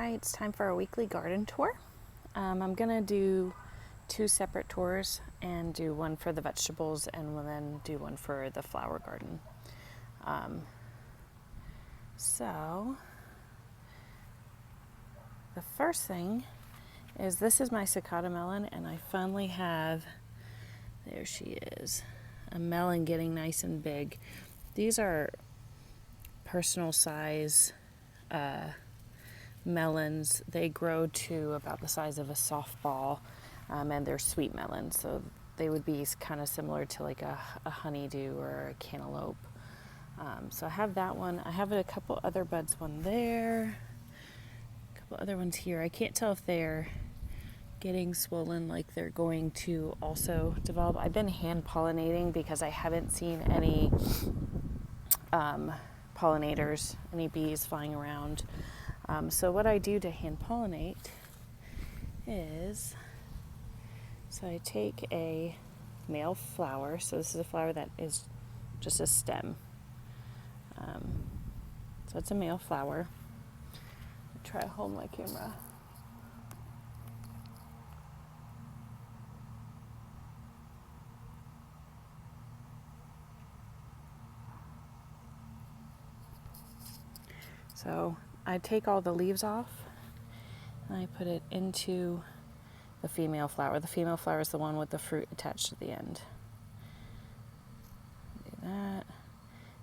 Hi, it's time for a weekly garden tour. I'm gonna do 2 separate tours and do one for the vegetables and then do one for the flower garden. So the first thing is this is my Cicada melon, and I finally have, there she is, a melon getting nice and big. These are personal size melons. They grow to about the size of a softball, and they're sweet melons, so they would be kind of similar to like a honeydew or a cantaloupe. So I have that one. I have a couple other buds, one there, a couple other ones here. I can't tell if they're getting swollen like they're going to also develop. I've been hand pollinating because I haven't seen any pollinators, any bees flying around. So what I do to hand pollinate is, so I take a male flower. So this is a flower that is just a stem. So it's a male flower. I'll try to hold my camera. So I take all the leaves off and I put it into the female flower. The female flower is the one with the fruit attached to the end. Do that.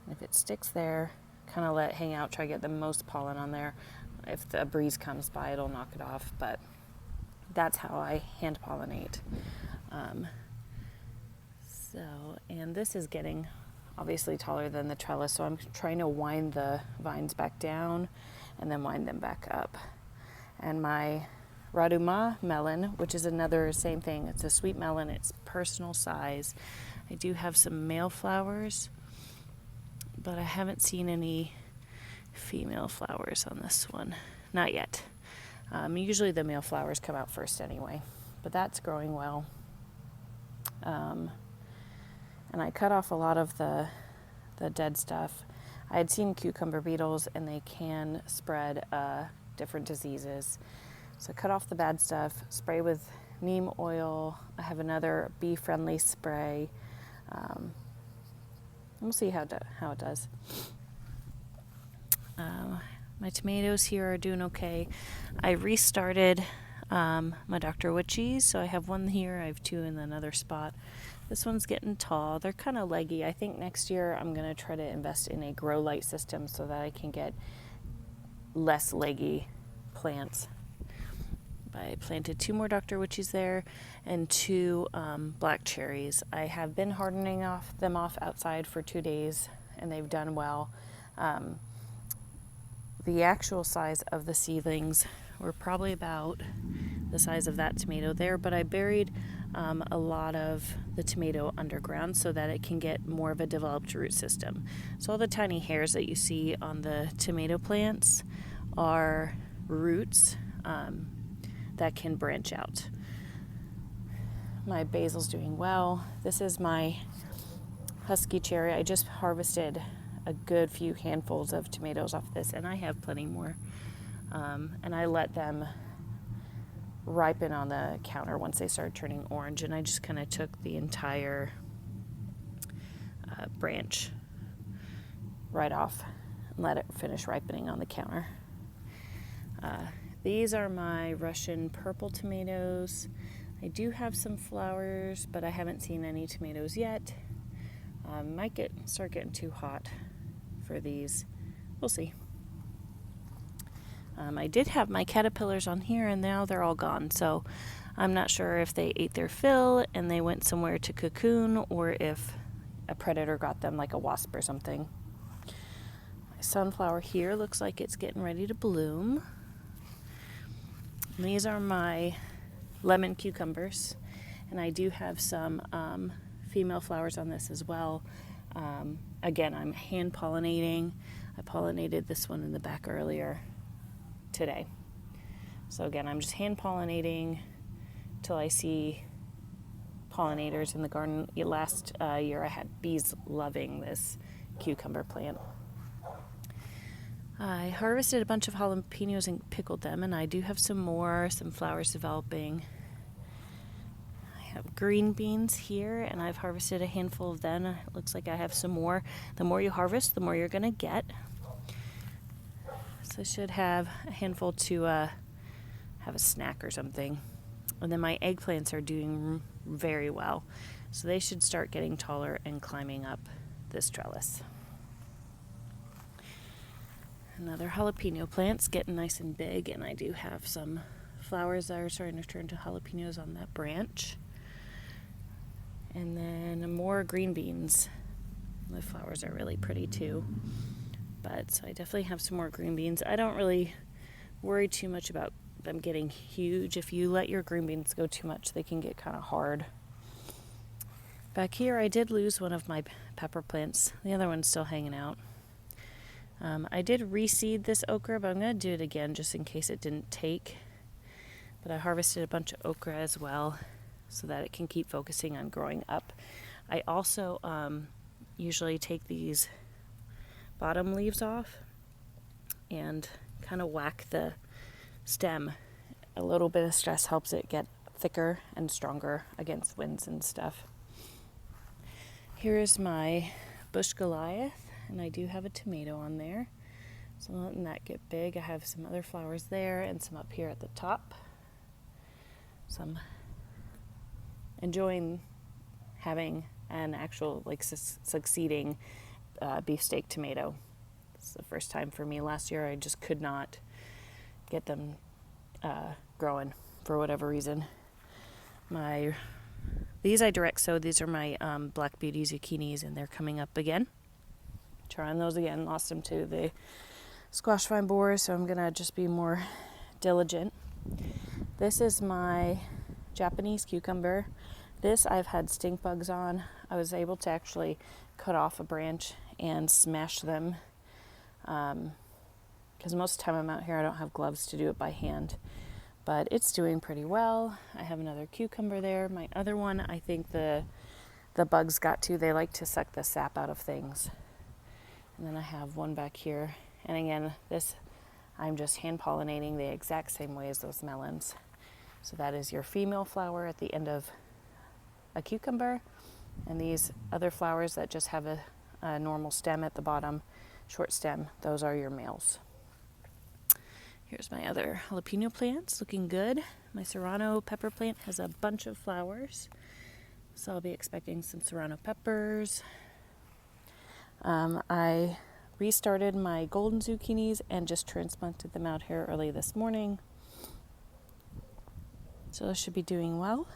And if it sticks there, kind of let it hang out, try to get the most pollen on there. If the breeze comes by, it'll knock it off, but that's how I hand pollinate. And this is getting obviously taller than the trellis, so I'm trying to wind the vines back down and then wind them back up. And my Raduma melon, which is another same thing, it's a sweet melon, it's personal size. I do have some male flowers, but I haven't seen any female flowers on this one, not yet. Usually the male flowers come out first anyway, but that's growing well. And I cut off a lot of the dead stuff. I had seen cucumber beetles, and they can spread different diseases. So I cut off the bad stuff, spray with neem oil. I have another bee-friendly spray. We'll see how it does. My tomatoes here are doing okay. I restarted my Dr. Witchies, so I have one here, I have 2 in another spot. This one's getting tall. They're kind of leggy. I think next year I'm going to try to invest in a grow light system so that I can get less leggy plants. I planted 2 more Dr. Witchies there and 2 black cherries. I have been hardening them off outside for 2 days, and they've done well. The actual size of the seedlings were probably about the size of that tomato there, but I buried a lot of the tomato underground so that it can get more of a developed root system. So all the tiny hairs that you see on the tomato plants are roots that can branch out. My basil's doing well. This is my Husky cherry. I just harvested a good few handfuls of tomatoes off this, and I have plenty more. And I let them ripen on the counter once they started turning orange, and I just kind of took the entire branch right off and let it finish ripening on the counter. These are my Russian purple tomatoes. I do have some flowers, but I haven't seen any tomatoes yet. Might start getting too hot for these. We'll see. I did have my caterpillars on here, and now they're all gone, so I'm not sure if they ate their fill and they went somewhere to cocoon, or if a predator got them, like a wasp or something. My sunflower here looks like it's getting ready to bloom. And these are my lemon cucumbers, and I do have some female flowers on this as well. Again, I'm hand pollinating. I pollinated this one in the back earlier today. So again, I'm just hand pollinating till I see pollinators in the garden. Last year I had bees loving this cucumber plant. I harvested a bunch of jalapenos and pickled them, and I do have some flowers developing. I have green beans here, and I've harvested a handful of them. It looks like I have some more. The more you harvest, the more you're going to get. So I should have a handful to have a snack or something. And then my eggplants are doing very well. So they should start getting taller and climbing up this trellis. Another jalapeno plant's getting nice and big, and I do have some flowers that are starting to turn to jalapenos on that branch. And then more green beans. The flowers are really pretty too. But so I definitely have some more green beans. I don't really worry too much about them getting huge. If you let your green beans go too much, they can get kind of hard. Back here, I did lose one of my pepper plants. The other one's still hanging out. I did reseed this okra, but I'm going to do it again just in case it didn't take. But I harvested a bunch of okra as well so that it can keep focusing on growing up. I also usually take these bottom leaves off and kind of whack the stem. A little bit of stress helps it get thicker and stronger against winds and stuff. Here is my bush Goliath, and I do have a tomato on there. So I'm letting that get big. I have some other flowers there and some up here at the top. So I'm enjoying having an actual succeeding beefsteak tomato. It's the first time for me. Last year I just could not get them growing for whatever reason. These I direct sowed. These are my Black Beauty zucchinis, and they're coming up again. Trying those again. Lost them to the squash vine borer, so I'm gonna just be more diligent. This is my Japanese cucumber. This I've had stink bugs on. I was able to actually cut off a branch and smash them because most of the time I'm out here, I don't have gloves to do it by hand. But it's doing pretty well. I have another cucumber there. My other one, I think the bugs got to. They like to suck the sap out of things. And then I have one back here. And again, this I'm just hand pollinating the exact same way as those melons. So that is your female flower at the end of a cucumber. And these other flowers that just have a normal stem at the bottom, short stem, those are your males. Here's my other jalapeno plants, looking good. My serrano pepper plant has a bunch of flowers, so I'll be expecting some serrano peppers. I restarted my golden zucchinis and just transplanted them out here early this morning. So those should be doing well.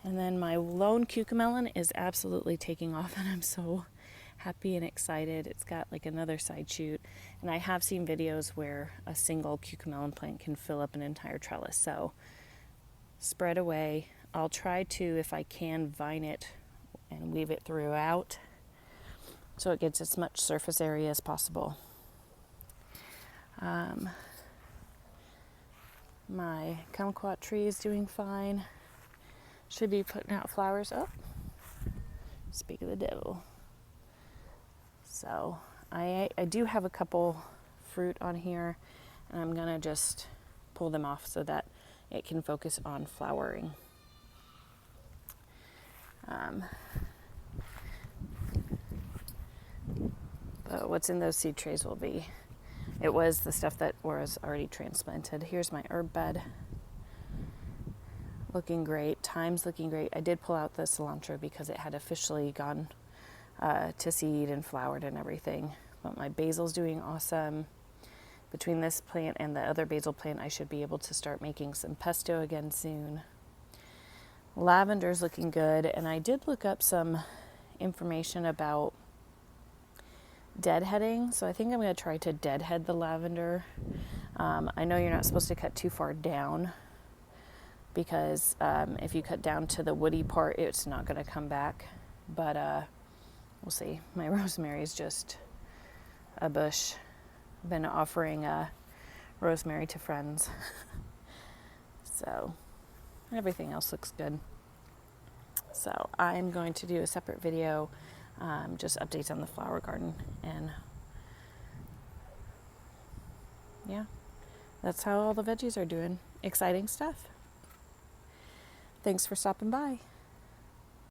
And then my lone cucamelon is absolutely taking off, and I'm so happy and excited. It's got like another side shoot, and I have seen videos where a single cucamelon plant can fill up an entire trellis. So spread away. I'll try to, if I can, vine it and weave it throughout so it gets as much surface area as possible. My kumquat tree is doing fine. Should be putting out flowers. Oh, speak of the devil. So I do have a couple fruit on here, and I'm gonna just pull them off so that it can focus on flowering. But what's in those seed trays will be, it was the stuff that was already transplanted. Here's my herb bed. Looking great. Thyme's looking great. I did pull out the cilantro because it had officially gone to seed and flowered and everything. But my basil's doing awesome. Between this plant and the other basil plant, I should be able to start making some pesto again soon. Lavender's looking good, and I did look up some information about deadheading, so I think I'm going to try to deadhead the lavender. I know you're not supposed to cut too far down because if you cut down to the woody part, it's not going to come back, but we'll see. My rosemary is just a bush. I've been offering rosemary to friends. So everything else looks good. So I'm going to do a separate video, just updates on the flower garden, and yeah, that's how all the veggies are doing. Exciting stuff. Thanks for stopping by.